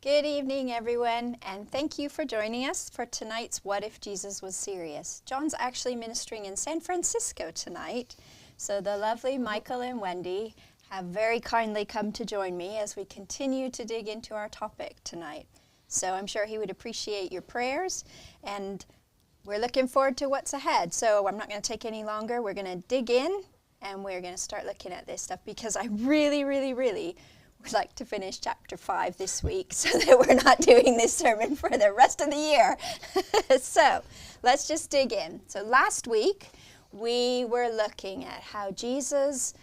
Good evening, everyone, and thank you for joining us for tonight's What If Jesus Was Serious? John's actually ministering in San Francisco tonight, so the lovely Michael and Wendy have very kindly come to join me as we continue to dig into our topic tonight. So I'm sure he would appreciate your prayers, and we're looking forward to what's ahead. So I'm not going to take any longer. We're going to dig in, and we're going to start looking at this stuff because I really would like to finish chapter 5 this week so that we're not doing this sermon for the rest of the year. So let's just dig in. So last week we were looking at how Jesus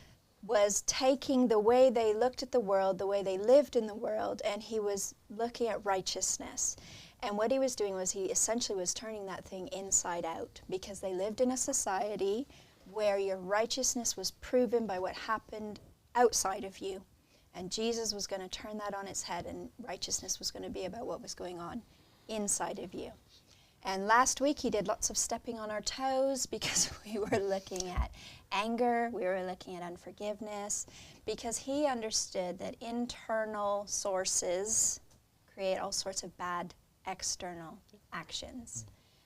was taking the way they looked at the world, the way they lived in the world, and he was looking at righteousness. And what he was doing was he essentially was turning that thing inside out, because they lived in a society where your righteousness was proven by what happened outside of you. And Jesus was going to turn that on its head, and righteousness was going to be about what was going on inside of you. And last week he did lots of stepping on our toes because we were looking at anger, we were looking at unforgiveness, because he understood that internal sources create all sorts of bad external actions.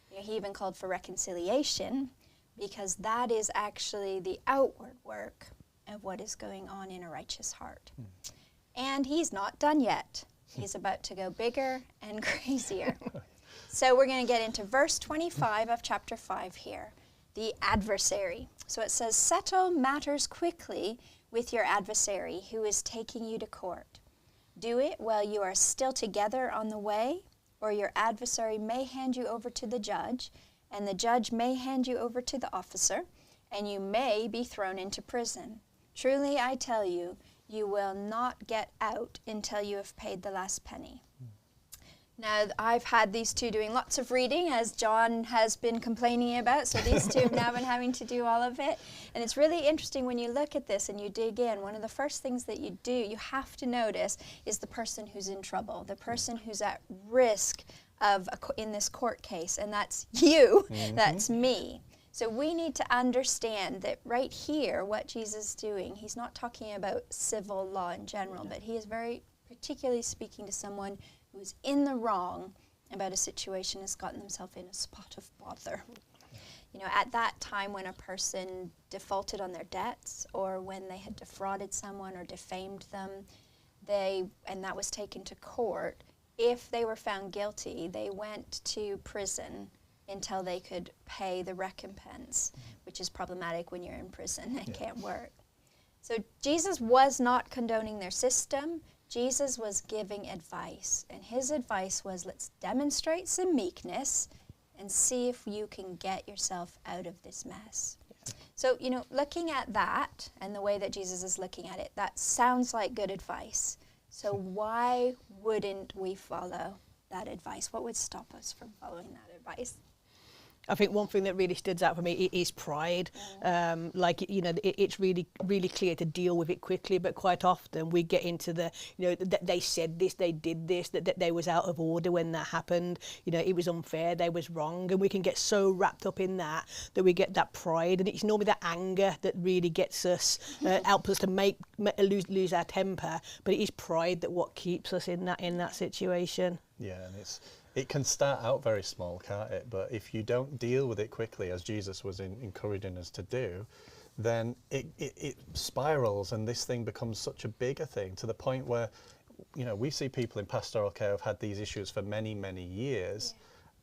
You know, he even called for reconciliation, because that is actually the outward work of what is going on in a righteous heart. And he's not done yet. He's about to go bigger and crazier. So we're going to get into verse 25 of chapter 5 here, the adversary. So it says, "Settle matters quickly with your adversary who is taking you to court. Do it while you are still together on the way, or your adversary may hand you over to the judge, and the judge may hand you over to the officer, and you may be thrown into prison. Truly, I tell you, you will not get out until you have paid the last penny." Now, I've had these two doing lots of reading, as John has been complaining about, so these two have now been having to do all of it. And it's really interesting when you look at this and you dig in. One of the first things that you do, you have to notice, is the person who's in trouble, the person who's at risk of in this court case, and that's you, that's me. So we need to understand that right here, what Jesus is doing, he's not talking about civil law in general, but he is very particularly speaking to someone who's in the wrong about a situation, has gotten themselves in a spot of bother. You know, at that time when a person defaulted on their debts, or when they had defrauded someone or defamed them, and that was taken to court, if they were found guilty, they went to prison until they could pay the recompense, which is problematic when you're in prison and can't work. So Jesus was not condoning their system. Jesus was giving advice, and his advice was, let's demonstrate some meekness and see if you can get yourself out of this mess. So, you know, looking at that and the way that Jesus is looking at it, that sounds like good advice. So why wouldn't we follow that advice? What would stop us from following that advice? I think one thing that really stands out for me is pride. It's really clear to deal with it quickly, but quite often we get into that they said this, they did this, that they was out of order when that happened. You know, it was unfair, they was wrong, and we can get so wrapped up in that we get that pride, and it's normally that anger that really gets us, helps us to lose our temper. But it is pride that what keeps us in that situation. Yeah, and it can start out very small, can't it? But if you don't deal with it quickly, as Jesus was encouraging us to do, then it spirals, and this thing becomes such a bigger thing, to the point where, you know, we see people in pastoral care who've had these issues for many years,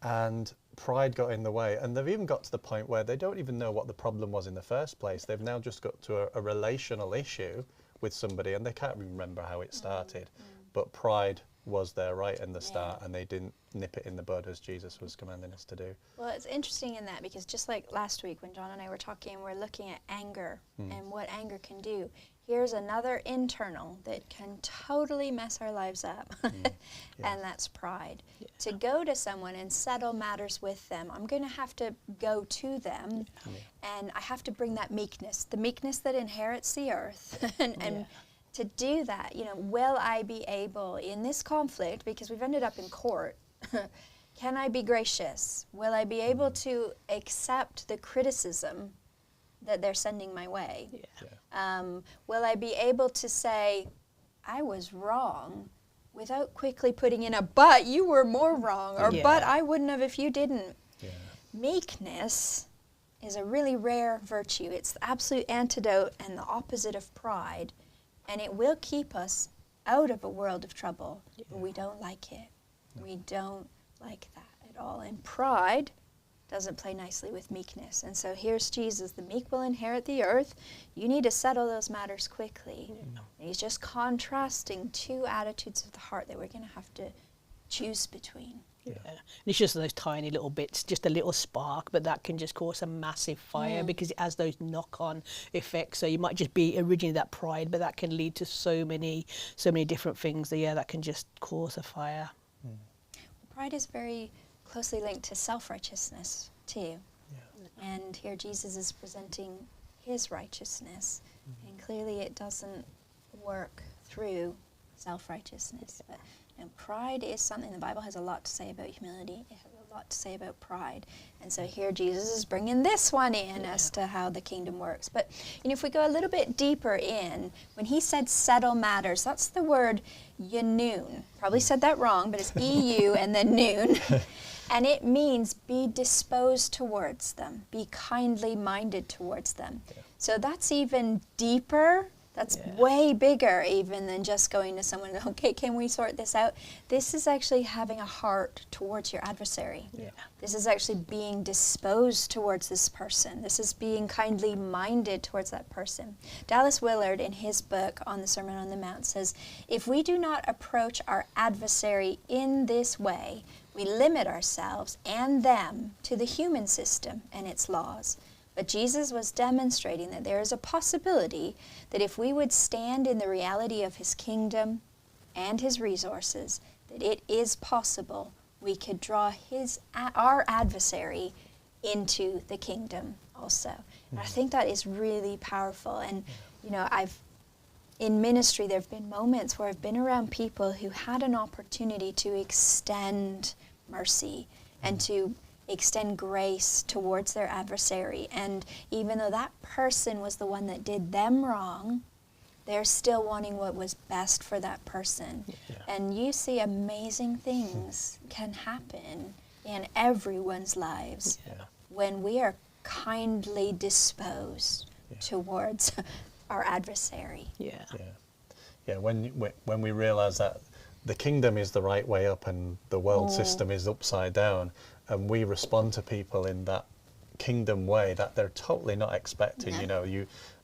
and pride got in the way, and they've even got to the point where they don't even know what the problem was in the first place. They've now just got to a relational issue with somebody, and they can't remember how it started. But pride was there right in the start, and they didn't nip it in the bud as Jesus was commanding us to do. Well, it's interesting in that, because just like last week when John and I were talking, we're looking at anger and what anger can do. Here's another internal that can totally mess our lives up, and that's pride. Yeah. To go to someone and settle matters with them, I'm going to have to go to them, and I have to bring that meekness, the meekness that inherits the earth, and to do that, you know, will I be able in this conflict, because we've ended up in court, can I be gracious? Will I be able to accept the criticism that they're sending my way? Will I be able to say, I was wrong, without quickly putting in a but you were more wrong, or Yeah. but I wouldn't have if you didn't. Yeah. Meekness is a really rare virtue. It's the absolute antidote and the opposite of pride, and it will keep us out of a world of trouble, but we don't like it. We don't like that at all. And pride doesn't play nicely with meekness. And so here's Jesus, the meek will inherit the earth. You need to settle those matters quickly. And he's just contrasting two attitudes of the heart that we're going to have to choose between. Yeah. And it's just those tiny little bits, just a little spark, but that can just cause a massive fire because it has those knock-on effects. So you might just be originally that pride, but that can lead to so many different things that can just cause a fire. Pride is very closely linked to self-righteousness too. Yeah. And here Jesus is presenting his righteousness, and clearly it doesn't work through self-righteousness. But and pride is something, the Bible has a lot to say about humility. It has a lot to say about pride. And so here Jesus is bringing this one in as to how the kingdom works. But if we go a little bit deeper in, when he said settle matters, that's the word yanoon. Probably said that wrong, but it's E-U and then noon. And it means be disposed towards them, be kindly minded towards them. Yeah. So that's even deeper. That's way bigger even than just going to someone, okay, can we sort this out? This is actually having a heart towards your adversary. Yeah. This is actually being disposed towards this person. This is being kindly minded towards that person. Dallas Willard, in his book on the Sermon on the Mount, says, if we do not approach our adversary in this way, we limit ourselves and them to the human system and its laws. But Jesus was demonstrating that there is a possibility that if we would stand in the reality of his kingdom and his resources, that it is possible we could draw our adversary into the kingdom also. And I think that is really powerful. And, in ministry, there have been moments where I've been around people who had an opportunity to extend mercy and to extend grace towards their adversary. And even though that person was the one that did them wrong, they're still wanting what was best for that person. Yeah. And you see amazing things can happen in everyone's lives when we are kindly disposed towards our adversary. Yeah. When we realize that the kingdom is the right way up and the world system is upside down, and we respond to people in that kingdom way that they're totally not expecting. No.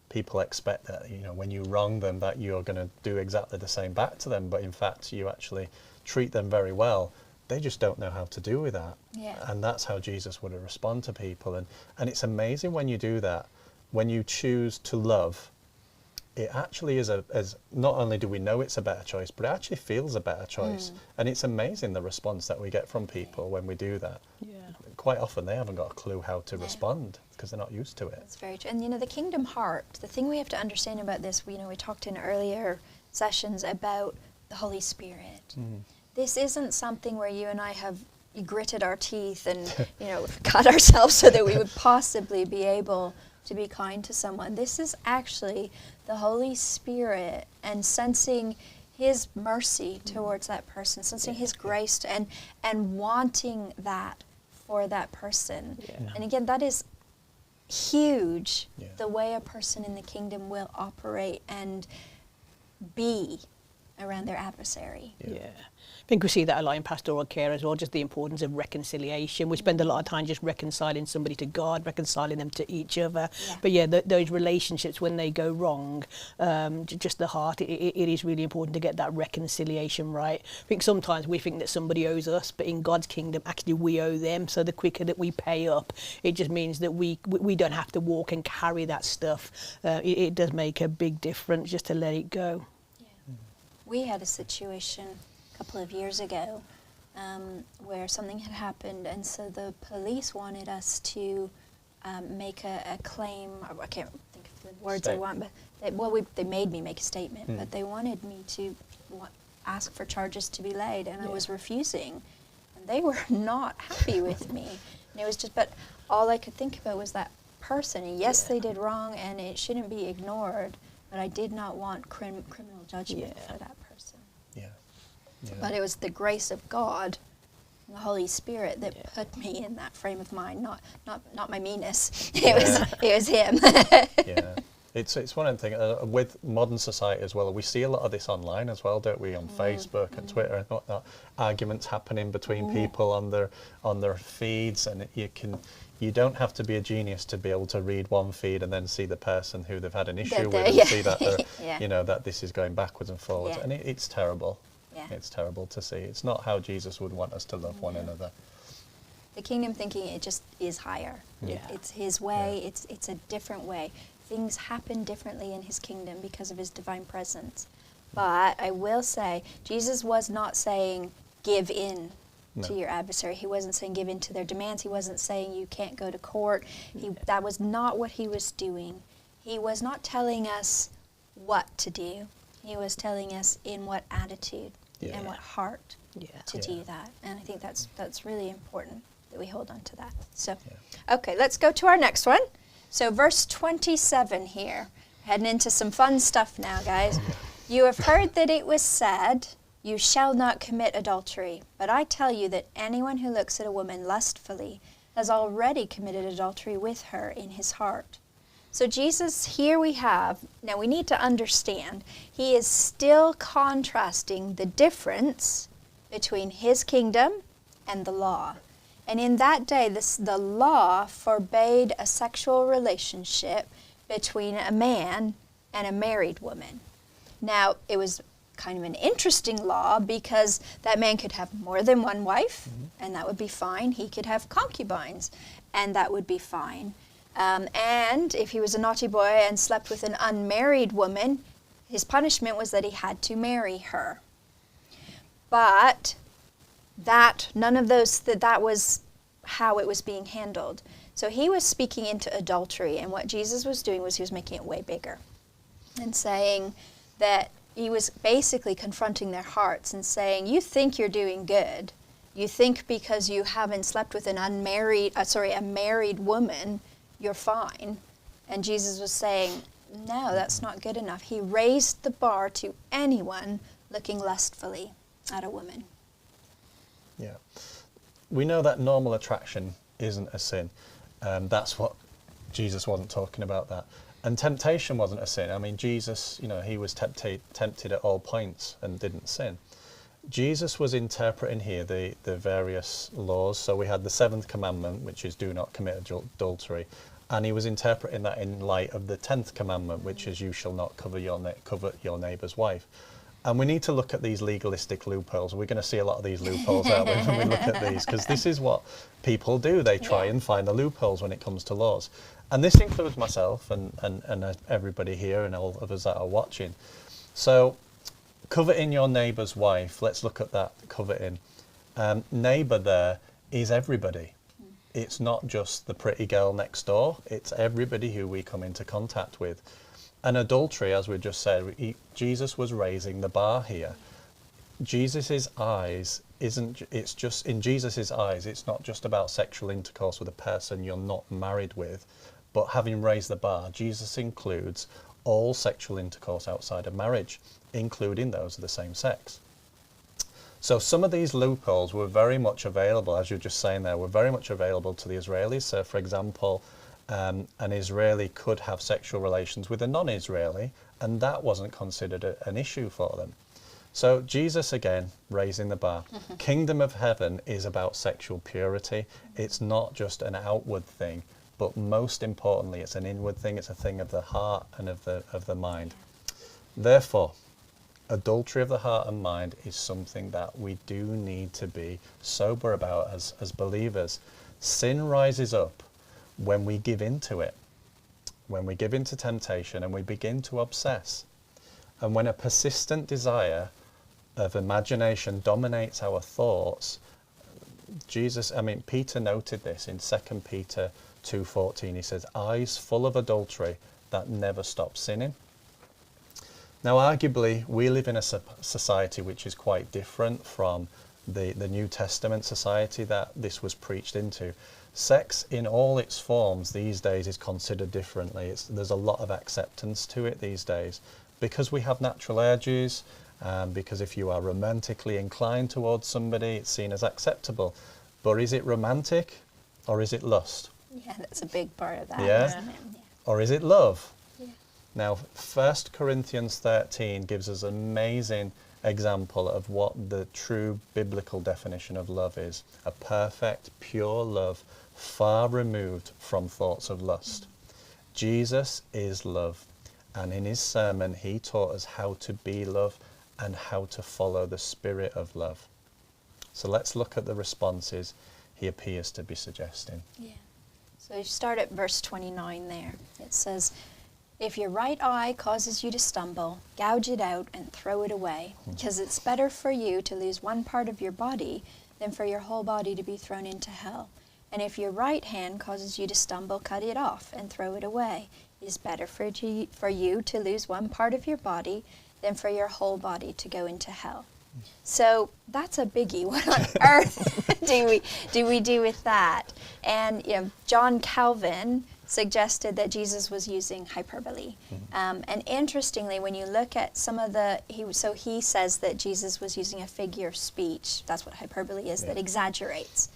People expect that when you wrong them that you're going to do exactly the same back to them, but in fact you actually treat them very well. They just don't know how to do with that. Yeah. And that's how Jesus would respond to people. And it's amazing when you do that, when you choose to love. It actually is as not only do we know it's a better choice, but it actually feels a better choice. And it's amazing the response that we get from people when we do that. Yeah. Quite often they haven't got a clue how to respond because they're not used to it. That's very true. And the kingdom heart, the thing we have to understand about this, we talked in earlier sessions about the Holy Spirit. This isn't something where you and I have gritted our teeth and cut ourselves so that we would possibly be able to be kind to someone. This is actually the Holy Spirit and sensing his mercy towards that person, sensing his grace and wanting that for that person. Yeah. And again, that is huge, Yeah. the way a person in the kingdom will operate and be around their adversary. Yeah. I think we see that a lot in pastoral care as well, just the importance of reconciliation. We spend a lot of time just reconciling somebody to God, reconciling them to each other. Yeah. But those relationships, when they go wrong, just the heart, it is really important to get that reconciliation right. I think sometimes we think that somebody owes us, but in God's kingdom, actually we owe them. So the quicker that we pay up, it just means that we don't have to walk and carry that stuff. It does make a big difference just to let it go. We had a situation a couple of years ago where something had happened, and so the police wanted us to make a claim. I can't think of the words I want, but they made me make a statement, but they wanted me to ask for charges to be laid, and I was refusing, and they were not happy with me. And it was just, but all I could think about was that person, and yes, they did wrong, and it shouldn't be ignored, but I did not want criminal judgment for that person. Yeah. But it was the grace of God, the Holy Spirit, that put me in that frame of mind, not my meanness. It was Him. Yeah. It's one of the things, with modern society as well, we see a lot of this online as well, don't we, on Facebook and Twitter and whatnot, arguments happening between people on their feeds, and you don't have to be a genius to be able to read one feed and then see the person who they've had an issue with and see that they're, that this is going backwards and forwards, and it's terrible. Yeah. It's terrible to see. It's not how Jesus would want us to love one another. The kingdom thinking, it just is higher. Yeah. It's His way. It's a different way. Things happen differently in His kingdom because of His divine presence. But I will say, Jesus was not saying, give in to your adversary. He wasn't saying give in to their demands. He wasn't saying you can't go to court. That was not what He was doing. He was not telling us what to do. He was telling us in what attitude and what heart to do that. And I think that's really important that we hold on to that. So, okay, let's go to our next one. So verse 27 here, heading into some fun stuff now, guys. You have heard that it was said, you shall not commit adultery. But I tell you that anyone who looks at a woman lustfully has already committed adultery with her in his heart. So Jesus, here we have, now we need to understand, He is still contrasting the difference between His kingdom and the law. And in that day, the law forbade a sexual relationship between a man and a married woman. Now, it was kind of an interesting law because that man could have more than one wife, and that would be fine. He could have concubines, and that would be fine. And if he was a naughty boy and slept with an unmarried woman, his punishment was that he had to marry her. But that was how it was being handled. So He was speaking into adultery, and what Jesus was doing was He was making it way bigger and saying that He was basically confronting their hearts and saying, you think you're doing good. You think because you haven't slept with a married woman, you're fine. And Jesus was saying, no, that's not good enough. He raised the bar to anyone looking lustfully at a woman. Yeah. We know that normal attraction isn't a sin. That's what Jesus wasn't talking about that. And temptation wasn't a sin. I mean, Jesus, He was tempted at all points and didn't sin. Jesus was interpreting here the various laws. So we had the 7th commandment, which is do not commit adultery. And He was interpreting that in light of the 10th commandment, which is you shall not covet your neighbour's wife. And we need to look at these legalistic loopholes. We're going to see a lot of these loopholes out there when we look at these, because this is what people do. They try and find the loopholes when it comes to laws. And this includes myself and everybody here and all of us that are watching. So coveting your neighbour's wife, let's look at that coveting. Neighbour there is everybody. It's not just the pretty girl next door. It's everybody who we come into contact with. And adultery, as we just said, Jesus was raising the bar here. Jesus's eyes in Jesus's eyes, it's not just about sexual intercourse with a person you're not married with, but having raised the bar, Jesus includes all sexual intercourse outside of marriage, including those of the same sex. So some of these loopholes were very much available, as you're just saying there, were very much available to the Israelis. So for example, an Israeli could have sexual relations with a non-Israeli, and that wasn't considered an issue for them. So Jesus, again, raising the bar. Kingdom of heaven is about sexual purity. It's not just an outward thing, but most importantly, it's an inward thing. It's a thing of the heart and of the mind. Therefore, adultery of the heart and mind is something that we do need to be sober about as believers. Sin rises up when we give in to it, when we give in to temptation and we begin to obsess. And when a persistent desire of imagination dominates our thoughts, Peter noted this in 2 Peter 2:14. He says, eyes full of adultery that never stop sinning. Now, arguably, we live in a society which is quite different from the New Testament society that this was preached into. Sex in all its forms these days is considered differently. There's a lot of acceptance to it these days because we have natural urges because if you are romantically inclined towards somebody, it's seen as acceptable. But is it romantic or is it lust? Yeah, that's a big part of that, Yeah. isn't it? Yeah. Or is it love? Yeah. Now, 1 Corinthians 13 gives us an amazing example of what the true biblical definition of love is. A perfect, pure love, far removed from thoughts of lust. Jesus is love, and in his sermon he taught us how to be love and how to follow the spirit of love. So let's look at the responses he appears to be suggesting. Yeah. So you start at verse 29 there. It says, if your right eye causes you to stumble, gouge it out and throw it away, because it's better for you to lose one part of your body than for your whole body to be thrown into hell. And if your right hand causes you to stumble, cut it off and throw it away. It is better for you to lose one part of your body than for your whole body to go into hell. So that's a biggie. What on earth do we do with that? And John Calvin suggested that Jesus was using hyperbole. And interestingly, when you look at some of he says that Jesus was using a figure of speech. That's what hyperbole is, that exaggerates.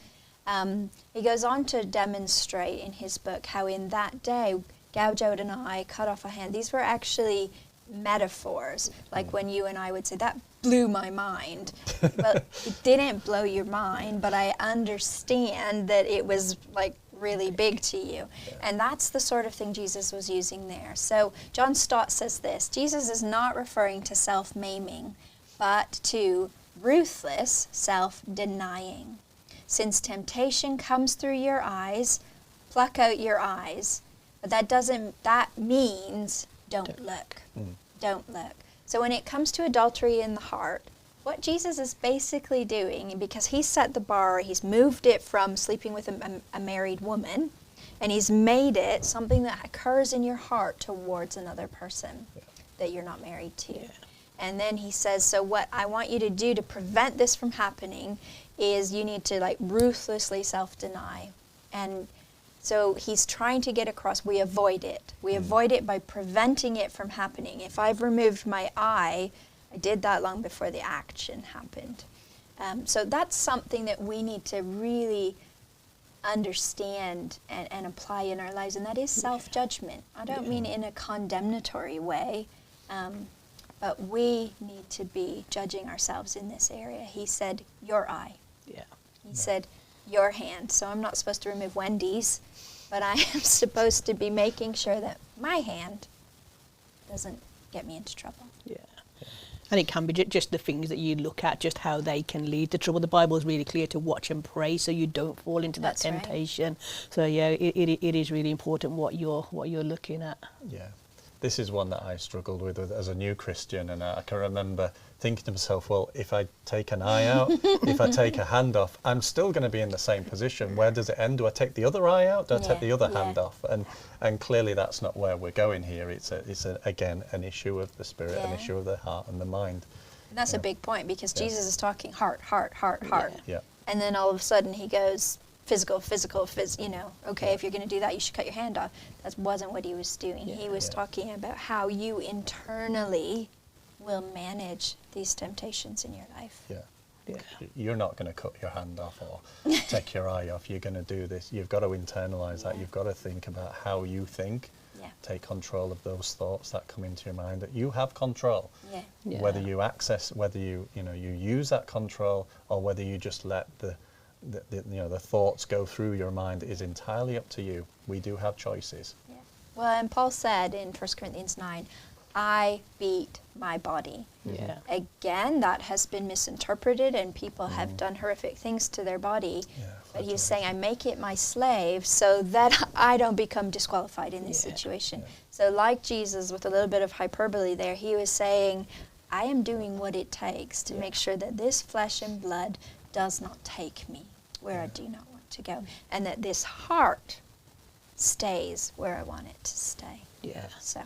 He goes on to demonstrate in his book how in that day, gouge out an eye, cut off a hand, these were actually metaphors, like when you and I would say, that blew my mind. Well, it didn't blow your mind, but I understand that it was like really big to you. And that's the sort of thing Jesus was using there. So John Stott says this, Jesus is not referring to self-maiming, but to ruthless self-denying. Since temptation comes through your eyes, pluck out your eyes. But that means don't look. Don't look. So when it comes to adultery in the heart, what Jesus is basically doing, because he set the bar, he's moved it from sleeping with a married woman, and he's made it something that occurs in your heart towards another person that you're not married to. Yeah. And then he says, so what I want you to do to prevent this from happening is you need to ruthlessly self-deny. And so he's trying to get across, we avoid it. We avoid it by preventing it from happening. If I've removed my eye, I did that long before the action happened. So that's something that we need to really understand and apply in our lives, and that is self-judgment. I don't mean in a condemnatory way, but we need to be judging ourselves in this area. He said, your eye. Yeah. He said, your hand. So I'm not supposed to remove Wendy's, but I am supposed to be making sure that my hand doesn't get me into trouble. Yeah. And it can be just the things that you look at, just how they can lead to trouble. The Bible is really clear to watch and pray so you don't fall into that temptation. Right. So yeah, it is really important what you're looking at. Yeah. This is one that I struggled with as a new Christian, and I can remember thinking to myself, well, if I take an eye out, if I take a hand off, I'm still going to be in the same position. Where does it end? Do I take the other eye out? Do I take the other hand off? And clearly that's not where we're going here. It's again an issue of the spirit, an issue of the heart and the mind. And that's a big point, because Jesus is talking heart. Yeah. And then all of a sudden he goes physical, okay, if you're going to do that, you should cut your hand off. That wasn't what he was doing. He was talking about how you internally will manage these temptations in your life. Yeah. You're not going to cut your hand off or take your eye off. You're going to do this. You've got to internalize that. You've got to think about how you think. Take control of those thoughts that come into your mind. That you have control. Whether you access, whether you use that control, or whether you just let the thoughts go through your mind is entirely up to you. We do have choices. Yeah. Well, and Paul said in 1 Corinthians 9, I beat my body. Yeah. Again, that has been misinterpreted, and people have done horrific things to their body. But he was saying, I make it my slave so that I don't become disqualified in this situation. So like Jesus, with a little bit of hyperbole there, he was saying, I am doing what it takes to make sure that this flesh and blood does not take me where I do not want to go, and that this heart stays where I want it to stay. Yeah. So.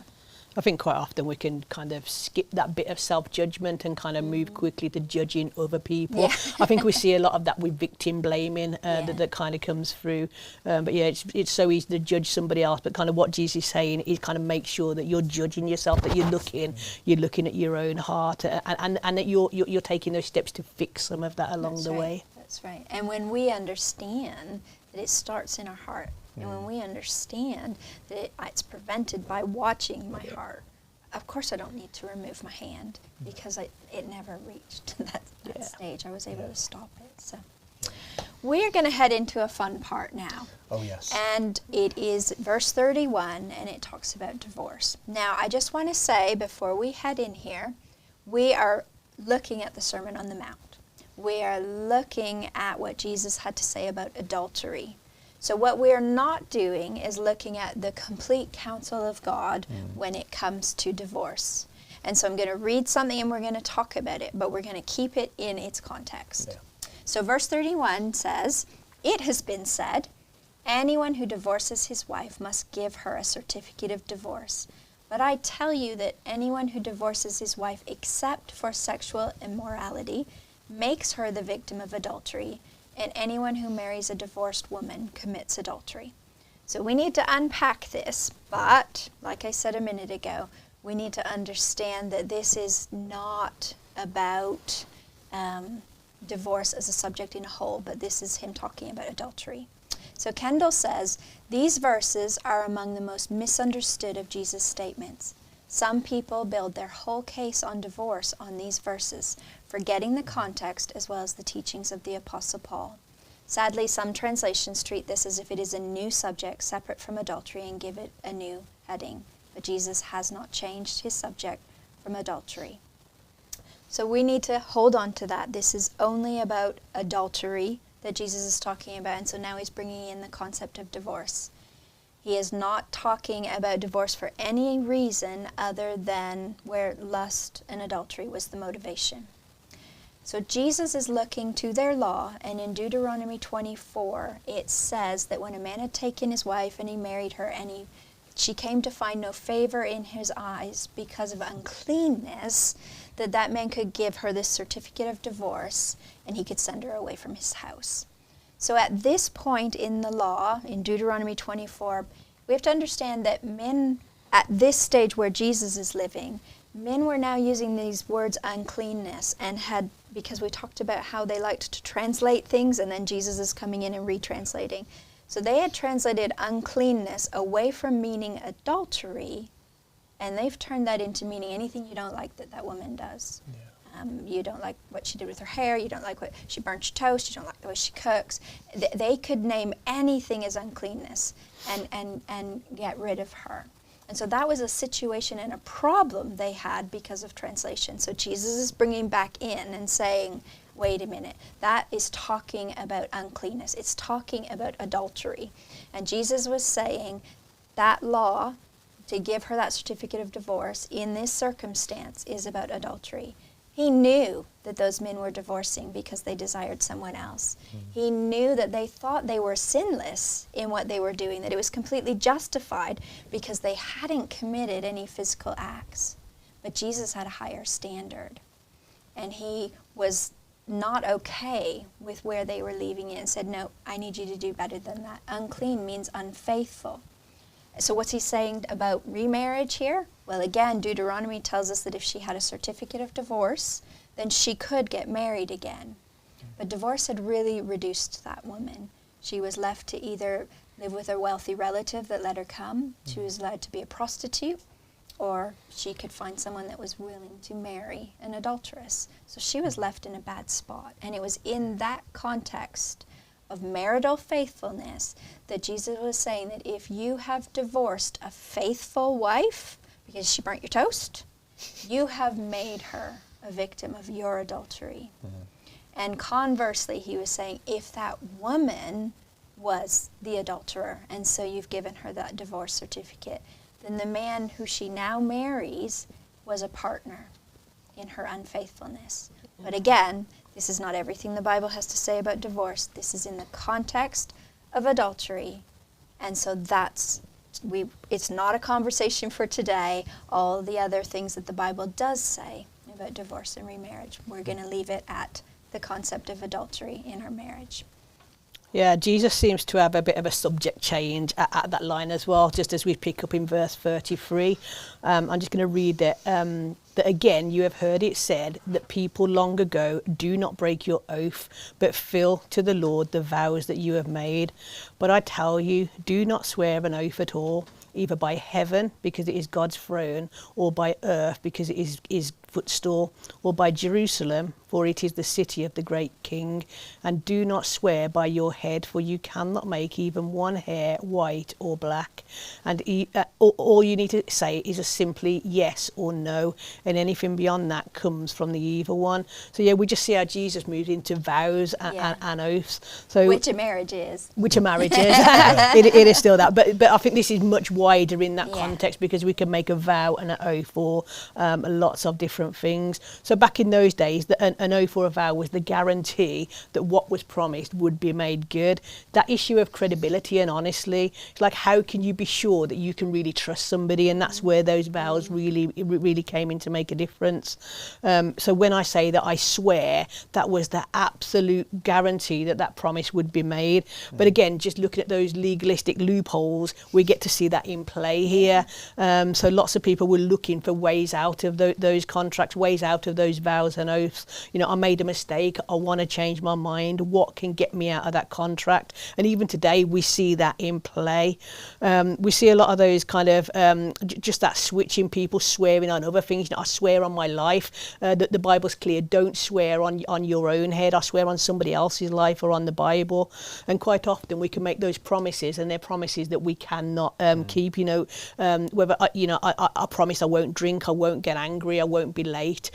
I think quite often we can kind of skip that bit of self-judgment and kind of move quickly to judging other people. Yeah. I think we see a lot of that with victim blaming that kind of comes through. But yeah, it's so easy to judge somebody else. But kind of what Jesus is saying is kind of make sure that you're judging yourself, that you're looking at your own heart, and that you're taking those steps to fix some of that along the way. That's right. And when we understand that it starts in our heart, and when we understand that it's prevented by watching my heart, of course I don't need to remove my hand because it never reached that stage. I was able to stop it. So we're going to head into a fun part now. Oh, yes. And it is verse 31, and it talks about divorce. Now, I just want to say before we head in here, we are looking at the Sermon on the Mount. We are looking at what Jesus had to say about adultery. So what we're not doing is looking at the complete counsel of God when it comes to divorce. And so I'm going to read something and we're going to talk about it, but we're going to keep it in its context. Yeah. So verse 31 says, "It has been said, anyone who divorces his wife must give her a certificate of divorce. But I tell you that anyone who divorces his wife except for sexual immorality makes her the victim of adultery, and anyone who marries a divorced woman commits adultery." So we need to unpack this, but like I said a minute ago, we need to understand that this is not about divorce as a subject in a whole, but this is him talking about adultery. So Kendall says, these verses are among the most misunderstood of Jesus' statements. Some people build their whole case on divorce on these verses, forgetting the context as well as the teachings of the Apostle Paul. Sadly, some translations treat this as if it is a new subject separate from adultery and give it a new heading. But Jesus has not changed his subject from adultery. So we need to hold on to that. This is only about adultery that Jesus is talking about, and so now he's bringing in the concept of divorce. He is not talking about divorce for any reason other than where lust and adultery was the motivation. So Jesus is looking to their law, and in Deuteronomy 24, it says that when a man had taken his wife and he married her, and she came to find no favor in his eyes because of uncleanness, that man could give her this certificate of divorce, and he could send her away from his house. So at this point in the law, in Deuteronomy 24, we have to understand that men, at this stage where Jesus is living, men were now using these words uncleanness, and had, because we talked about how they liked to translate things, and then Jesus is coming in and retranslating. So they had translated uncleanness away from meaning adultery, and they've turned that into meaning anything you don't like that woman does. Yeah. You don't like what she did with her hair, you don't like what she burnt your toast, you don't like the way she cooks. They could name anything as uncleanness and get rid of her. And so that was a situation and a problem they had because of translation. So Jesus is bringing back in and saying, wait a minute, that is talking about uncleanness. It's talking about adultery. And Jesus was saying that law, to give her that certificate of divorce in this circumstance, is about adultery. He knew that those men were divorcing because they desired someone else. He knew that they thought they were sinless in what they were doing, that it was completely justified because they hadn't committed any physical acts. But Jesus had a higher standard, and he was not okay with where they were leaving it and said, no, I need you to do better than that. Unclean means unfaithful. So what's he saying about remarriage here? Well, again, Deuteronomy tells us that if she had a certificate of divorce, then she could get married again. But divorce had really reduced that woman. She was left to either live with a wealthy relative that let her come, she was allowed to be a prostitute, or she could find someone that was willing to marry an adulteress. So she was left in a bad spot. And it was in that context of marital faithfulness that Jesus was saying that if you have divorced a faithful wife because she burnt your toast, you have made her a victim of your adultery. And conversely, he was saying if that woman was the adulterer and so you've given her that divorce certificate, then the man who she now marries was a partner in her unfaithfulness. But again, this is not everything the Bible has to say about divorce. This is in the context of adultery. And so that's it's not a conversation for today. All the other things that the Bible does say about divorce and remarriage, we're going to leave it at the concept of adultery in our marriage. Yeah, Jesus seems to have a bit of a subject change at that line as well, just as we pick up in verse 33. I'm just going to read it. That again, you have heard it said that people long ago, do not break your oath, but fill to the Lord the vows that you have made. But I tell you, do not swear an oath at all, either by heaven, because it is God's throne, or by earth, because it is his footstool, or by Jerusalem, for it is the city of the great King. And do not swear by your head, for you cannot make even one hair white or black. And all you need to say is a simply yes or no, and anything beyond that comes from the evil one. So yeah, we just see how Jesus moves into vows and oaths. So which a marriage is. Which a marriage is. It is still that. But I think this is much wider in that context, because we can make a vow and an oath for lots of different things. So back in those days, an oath or a vow was the guarantee that what was promised would be made good. That issue of credibility and honestly, it's like, how can you be sure that you can really trust somebody? And that's where those vows really came in to make a difference. So when I say that I swear, that was the absolute guarantee that that promise would be made. But again, just looking at those legalistic loopholes, we get to see that in play here. So lots of people were looking for ways out of those contracts, ways out of those vows and oaths. You know, I made a mistake, I want to change my mind, what can get me out of that contract? And even today we see that in play. We see a lot of those kind of just that switching, people swearing on other things. You know, I swear on my life. The Bible's clear, don't swear on your own head. I swear on somebody else's life or on the Bible. And quite often we can make those promises, and they're promises that we cannot keep. You know, whether I promise I won't drink, I won't get angry, I won't be late.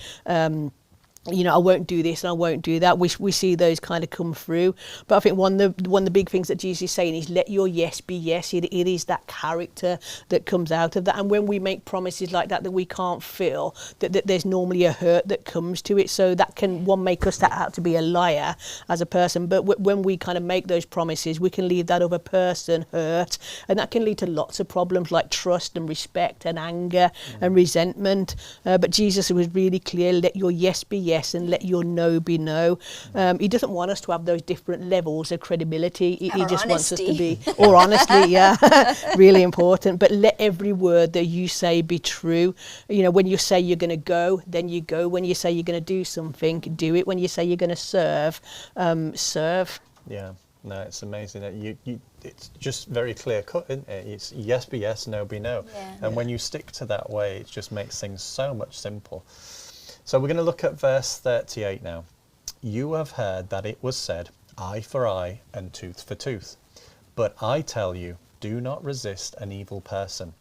You know, I won't do this and I won't do that. We see those kind of come through. But I think one of the big things that Jesus is saying is, let your yes be yes. It is that character that comes out of that. And when we make promises like that we can't feel, that there's normally a hurt that comes to it. So that can, one, make us out to be a liar as a person. But when we kind of make those promises, we can leave that other person hurt. And that can lead to lots of problems like trust and respect and anger and resentment. But Jesus was really clear, let your yes be yes, and let your no be no. He doesn't want us to have those different levels of credibility. He just wants us to be, or honestly, really important. But let every word that you say be true. You know, when you say you're going to go, then you go. When you say you're going to do something, do it. When you say you're going to serve, serve. Yeah, no, it's amazing that you it's just very clear cut, isn't it? It's yes be yes, no be no. And when you stick to that way, it just makes things so much simple. So we're going to look at verse 38 now. You have heard that it was said, eye for eye and tooth for tooth. But I tell you, do not resist an evil person.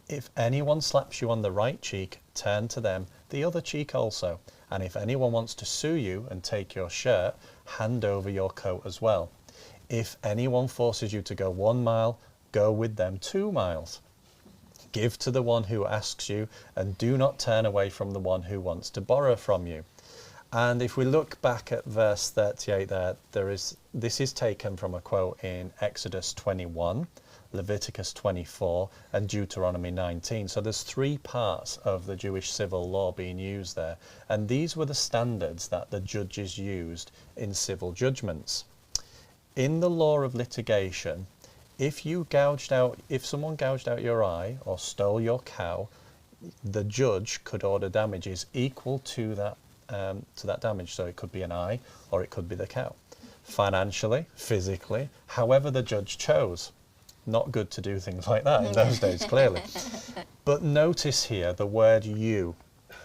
If anyone slaps you on the right cheek, turn to them the other cheek also. And if anyone wants to sue you and take your shirt, hand over your coat as well. If anyone forces you to go 1 mile, go with them 2 miles. Give to the one who asks you, and do not turn away from the one who wants to borrow from you. And if we look back at verse 38 this is taken from a quote in Exodus 21, Leviticus 24, and Deuteronomy 19. So there's 3 parts of the Jewish civil law being used there. And these were the standards that the judges used in civil judgments. In the law of litigation, if someone gouged out your eye or stole your cow, the judge could order damages equal to that damage. So it could be an eye or it could be the cow. Financially, physically, however the judge chose. Not good to do things like that in those days, clearly. But notice here the word you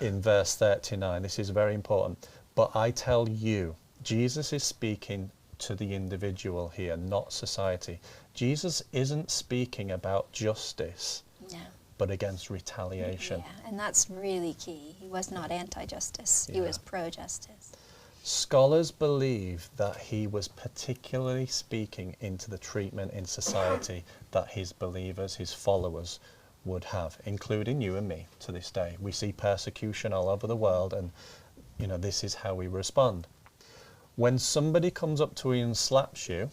in verse 39. This is very important. But I tell you, Jesus is speaking to the individual here, not society. Jesus isn't speaking about justice, but against retaliation. Yeah, and that's really key. He was not anti-justice. He was pro-justice. Scholars believe that he was particularly speaking into the treatment in society that his believers, his followers, would have, including you and me to this day. We see persecution all over the world, and this is how we respond. When somebody comes up to you and slaps you,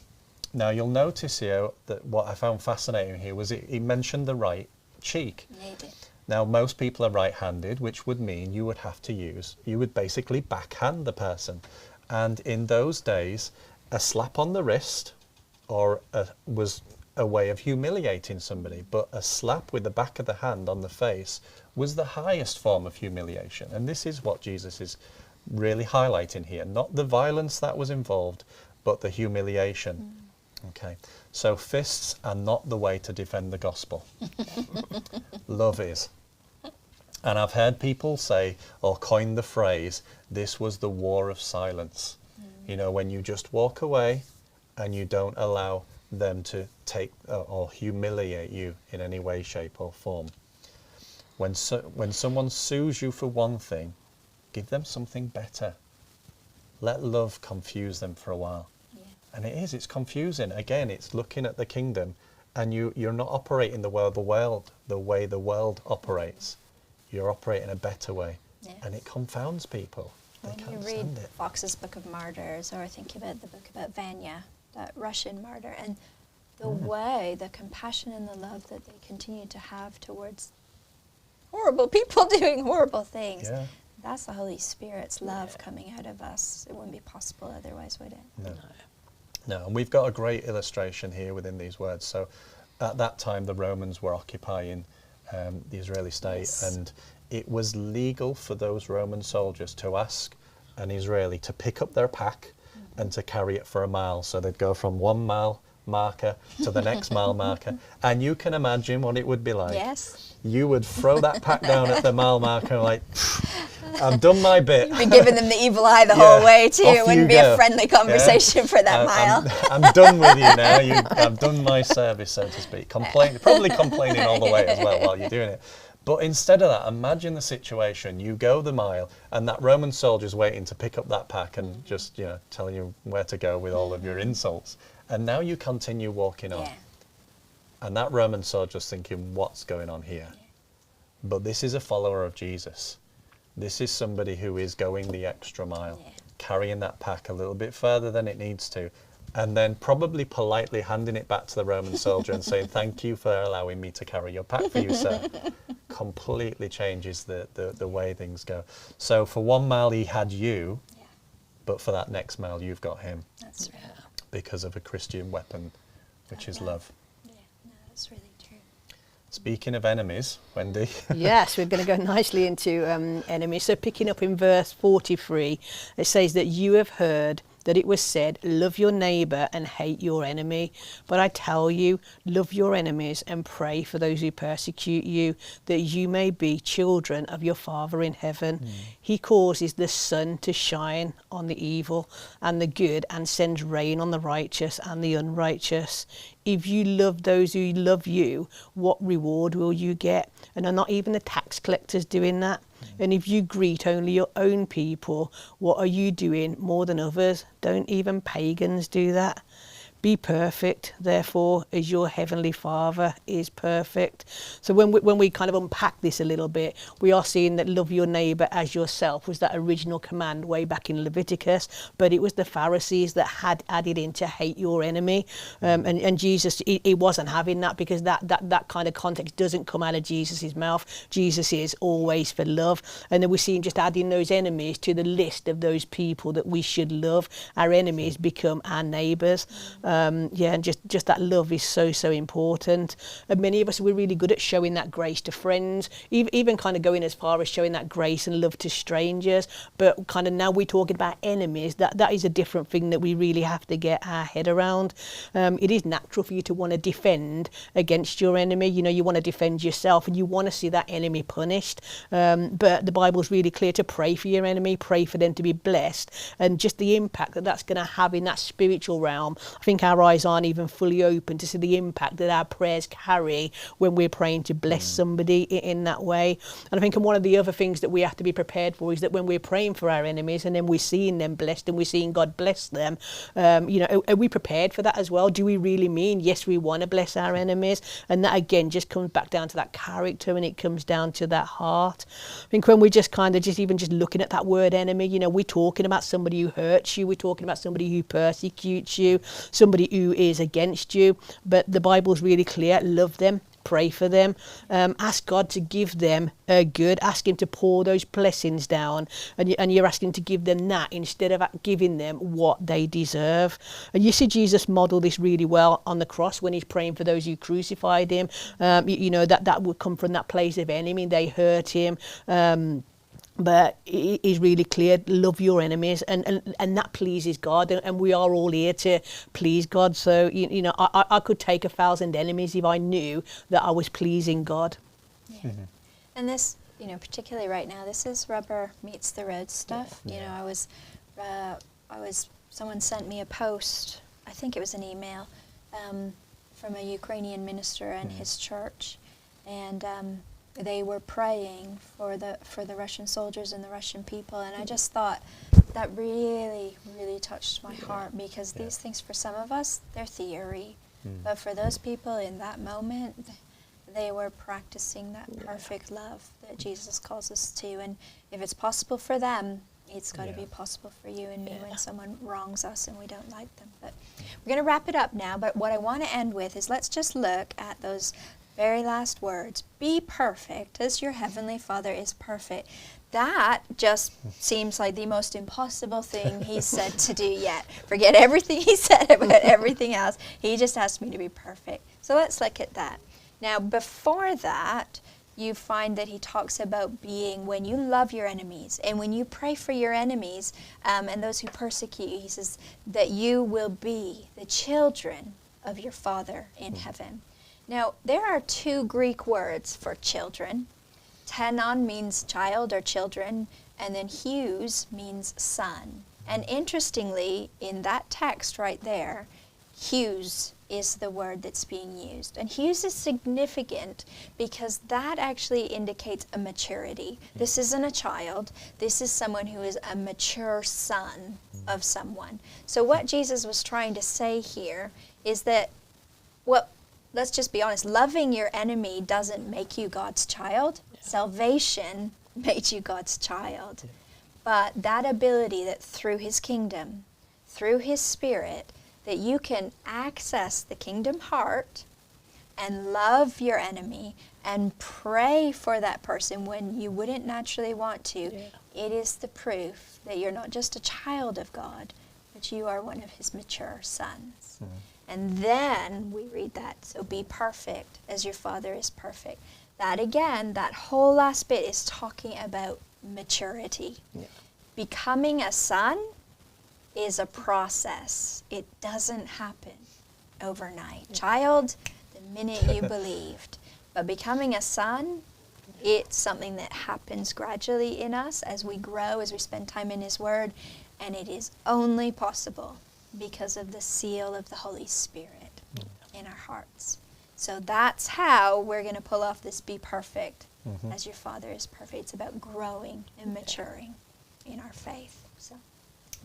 Now you'll notice here that what I found fascinating here was he mentioned the right cheek. Yeah, he did. Now most people are right-handed, which would mean you would basically backhand the person. And in those days, a slap on the wrist was a way of humiliating somebody, but a slap with the back of the hand on the face was the highest form of humiliation. And this is what Jesus is really highlighting here, not the violence that was involved, but the humiliation. Okay, so fists are not the way to defend the gospel. Love is. And I've heard people say, or coin the phrase, this was the war of silence. You know, when you just walk away and you don't allow them to take or humiliate you in any way, shape or form. When someone sues you for one thing, give them something better. Let love confuse them for a while. And it's confusing. Again, it's looking at the kingdom, and you're not operating the way the world operates. You're operating a better way, and it confounds people. They can't stand it. When you read Fox's Book of Martyrs, or think about the book about Vanya, that Russian martyr, and the way, the compassion and the love that they continue to have towards horrible people doing horrible things. Yeah. That's the Holy Spirit's love coming out of us. It wouldn't be possible otherwise, would it? No, and we've got a great illustration here within these words. So at that time, the Romans were occupying the Israeli state, and it was legal for those Roman soldiers to ask an Israeli to pick up their pack and to carry it for a mile. So they'd go from 1 mile marker to the next mile marker. And you can imagine what it would be like. Yes. You would throw that pack down at the mile marker like, I've done my bit. You'd be giving them the evil eye the whole way too. Off It wouldn't be go. a friendly conversation for that mile. I'm done with you now. I've done my service, so to speak. Probably complaining all the way as well while you're doing it. But instead of that, imagine the situation. You go the mile, and that Roman soldier's waiting to pick up that pack and just, telling you where to go with all of your insults. And now you continue walking on. And that Roman soldier's thinking, what's going on here? But this is a follower of Jesus. This is somebody who is going the extra mile, carrying that pack a little bit further than it needs to, and then probably politely handing it back to the Roman soldier and saying, thank you for allowing me to carry your pack for you, sir. Completely changes the way things go. So for 1 mile he had you, but for that next mile you've got him. That's right. Because of a Christian weapon, which is love. Yeah, no, that's really true. Speaking of enemies, Wendy. Yes, we're going to go nicely into enemies. So picking up in verse 43, it says that you have heard that it was said, love your neighbour and hate your enemy. But I tell you, love your enemies and pray for those who persecute you, that you may be children of your Father in heaven. He causes the sun to shine on the evil and the good, and sends rain on the righteous and the unrighteous. If you love those who love you, what reward will you get? And are not even the tax collectors doing that? And if you greet only your own people, what are you doing more than others? Don't even pagans do that? Be perfect, therefore, as your heavenly Father is perfect. So when we kind of unpack this a little bit, we are seeing that love your neighbour as yourself was that original command way back in Leviticus, but it was the Pharisees that had added in to hate your enemy. And Jesus, he wasn't having that, because that kind of context doesn't come out of Jesus' mouth. Jesus is always for love. And then we see him just adding those enemies to the list of those people that we should love. Our enemies become our neighbours. And just that love is so important. And many of us, we're really good at showing that grace to friends, even kind of going as far as showing that grace and love to strangers. But kind of now we're talking about enemies, that is a different thing that we really have to get our head around. It is natural for you to want to defend against your enemy. You want to defend yourself, and you want to see that enemy punished. But the Bible's really clear to pray for your enemy, pray for them to be blessed, and just the impact that that's going to have in that spiritual realm. I think our eyes aren't even fully open to see the impact that our prayers carry when we're praying to bless somebody in that way. And I think one of the other things that we have to be prepared for is that when we're praying for our enemies and then we're seeing them blessed and we're seeing God bless them, are we prepared for that as well? Do we really mean, yes, we want to bless our enemies? And that again just comes back down to that character, and it comes down to that heart. I think when we're just kind of just looking at that word enemy, we're talking about somebody who hurts you, we're talking about somebody who persecutes you, somebody somebody who is against you. But the Bible's really clear: love them, pray for them, ask God to give them good, ask him to pour those blessings down, and you're asking to give them that instead of giving them what they deserve. And you see Jesus model this really well on the cross when he's praying for those who crucified him. That would come from that place of enemy. They hurt him. But it is really clear: love your enemies, and that pleases God, and we are all here to please God. So I could take 1,000 enemies if I knew that I was pleasing God. Yeah. Mm-hmm. And this, particularly right now, this is rubber meets the road stuff. Yeah. Someone sent me a post. I think it was an email from a Ukrainian minister and his church, and they were praying for the Russian soldiers and the Russian people, and I just thought that really, really touched my heart, because these things, for some of us, they're theory, but for those people in that moment, they were practicing that perfect love that Jesus calls us to. And if it's possible for them, it's got to be possible for you and me when someone wrongs us and we don't like them. But we're going to wrap it up now, but what I want to end with is, let's just look at those very last words: be perfect as your heavenly Father is perfect. That just seems like the most impossible thing he said to do yet. Forget everything he said about everything else. He just asked me to be perfect. So let's look at that. Now, before that, you find that he talks about being, when you love your enemies and when you pray for your enemies and those who persecute you, he says that you will be the children of your Father in heaven. Now, there are 2 Greek words for children. Tenon means child or children, and then hues means son. And interestingly, in that text right there, hues is the word that's being used. And hues is significant because that actually indicates a maturity. This isn't a child. This is someone who is a mature son of someone. So what Jesus was trying to say here is that, let's just be honest, loving your enemy doesn't make you God's child. Salvation made you God's child. But that ability that through his kingdom, through his Spirit, that you can access the kingdom heart and love your enemy and pray for that person when you wouldn't naturally want to, it is the proof that you're not just a child of God, but you are one of his mature sons. And then we read that, so be perfect as your Father is perfect. That again, that whole last bit is talking about maturity. Becoming a son is a process. It doesn't happen overnight. Child, the minute you believed. But becoming a son, it's something that happens gradually in us as we grow, as we spend time in his word, and it is only possible because of the seal of the Holy Spirit in our hearts. So that's how we're going to pull off this be perfect as your Father is perfect. It's about growing and maturing in our faith. So,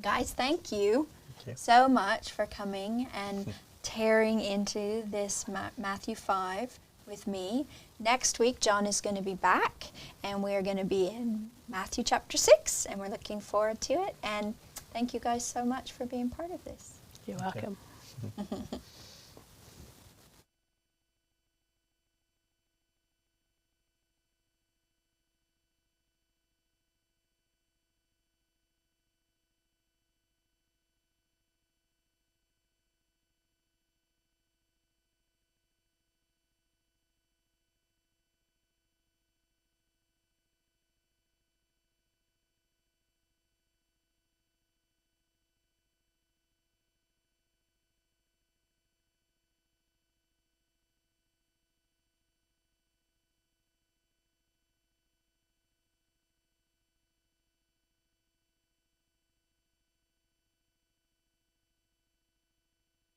guys, thank you so much for coming and tearing into this Matthew 5 with me. Next week, John is going to be back, and we're going to be in Matthew chapter 6, and we're looking forward to it. And thank you guys so much for being part of this. You're welcome.